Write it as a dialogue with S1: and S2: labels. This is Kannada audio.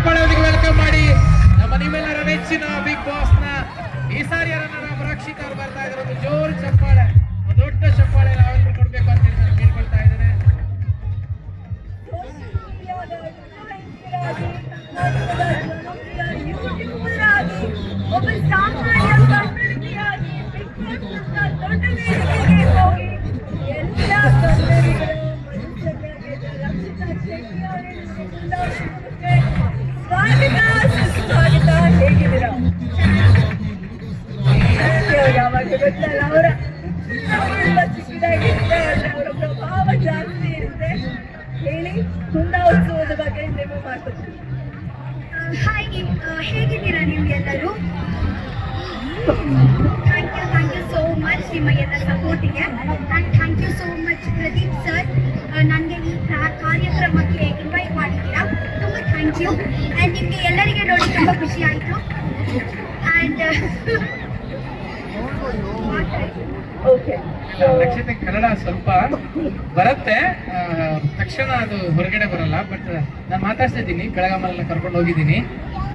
S1: ಚಪ್ಪಾಳೆಯೊಂದಿಗೆ ವೆಲ್ಕಮ್ ಮಾಡಿ ನಮ್ಮ ನಿಮ್ಮೆಲ್ಲರ ನೆಚ್ಚಿನ ಬಿಗ್ ಬಾಸ್ ನ ಈ ಸಾರಿ ನಮ್ಮ ರಕ್ಷಿತ್ ಅವರು ಬರ್ತಾ ಇದ್ದಾರೆ. ಒಂದು ಜೋರು ಚಪ್ಪಾಳೆ, ಒಂದು ದೊಡ್ಡ ಚಪ್ಪಾಳೆ ನಾವೆಲ್ಲರೂ ಕೊಡ್ಬೇಕು ಅಂತ ನಾನು ಕೇಳ್ಕೊಳ್ತಾ ಇದ್ದೇನೆ.
S2: ಒಬ್ಬ ಸಾಮಾನ್ಯ ಕನ್ನಡಿಗರಾಗಿ ದೊಡ್ಡ ವೇದಿಕೆಗೆ ಹೋಗಿ ಎಲ್ಲ ಕನ್ನಡಿಗರು ಸ್ವಾಗತ. ಹೇಗಿದ್ದೀರಾ? ಯಾವಾಗ ಗೊತ್ತಲ್ಲ, ಅವರ ಚಿಕ್ಕದಾಗಿರುತ್ತೆ, ಅವರ ಪ್ರಭಾವ ಜಾಸ್ತಿ ಇರುತ್ತೆ. ಹೇಳಿ, ಕುಂದಾ ಉತ್ಸವದ ಬಗ್ಗೆ ನೀವು ಮಾಡ್ಕೊಡ್ತೀವಿ.
S3: ಹಾಗೆ ಹೇಗಿದ್ದೀರಾ ನಿಮ್ಗೆಲ್ಲರೂ? ಥ್ಯಾಂಕ್ ಯು ಸೋ ಮಚ್ ನಿಮ್ಮ ಎಲ್ಲ ಸಪೋರ್ಟಿಗೆ. And thank you so much Pradeep sir, ನನಗೆ ಈ ಕಾರ್ಯಕ್ರಮಕ್ಕೆ ಇನ್ವೈಟ್ ಮಾಡಿದ್ದೀರಾ. ತುಂಬ ಥ್ಯಾಂಕ್ ಯು. ಆ್ಯಂಡ್ ನಿಮಗೆ ಎಲ್ಲರಿಗೆ ನೋಡಿ ತುಂಬ ಖುಷಿ ಆಯಿತು. ಆ್ಯಂಡ್
S1: ರಕ್ಷಿತ ಕನ್ನಡ ಸ್ವಲ್ಪ ಬರುತ್ತೆ, ತಕ್ಷಣ ಅದು ಹೊರಗಡೆ ಬರಲ್ಲ. ಬಟ್ ನಾನು ಮಾತಾಡ್ತಾ ಇದ್ದೀನಿ, ಬೆಳಗಾಮಲ್ಲ ಕರ್ಕೊಂಡು ಹೋಗಿದ್ದೀನಿ.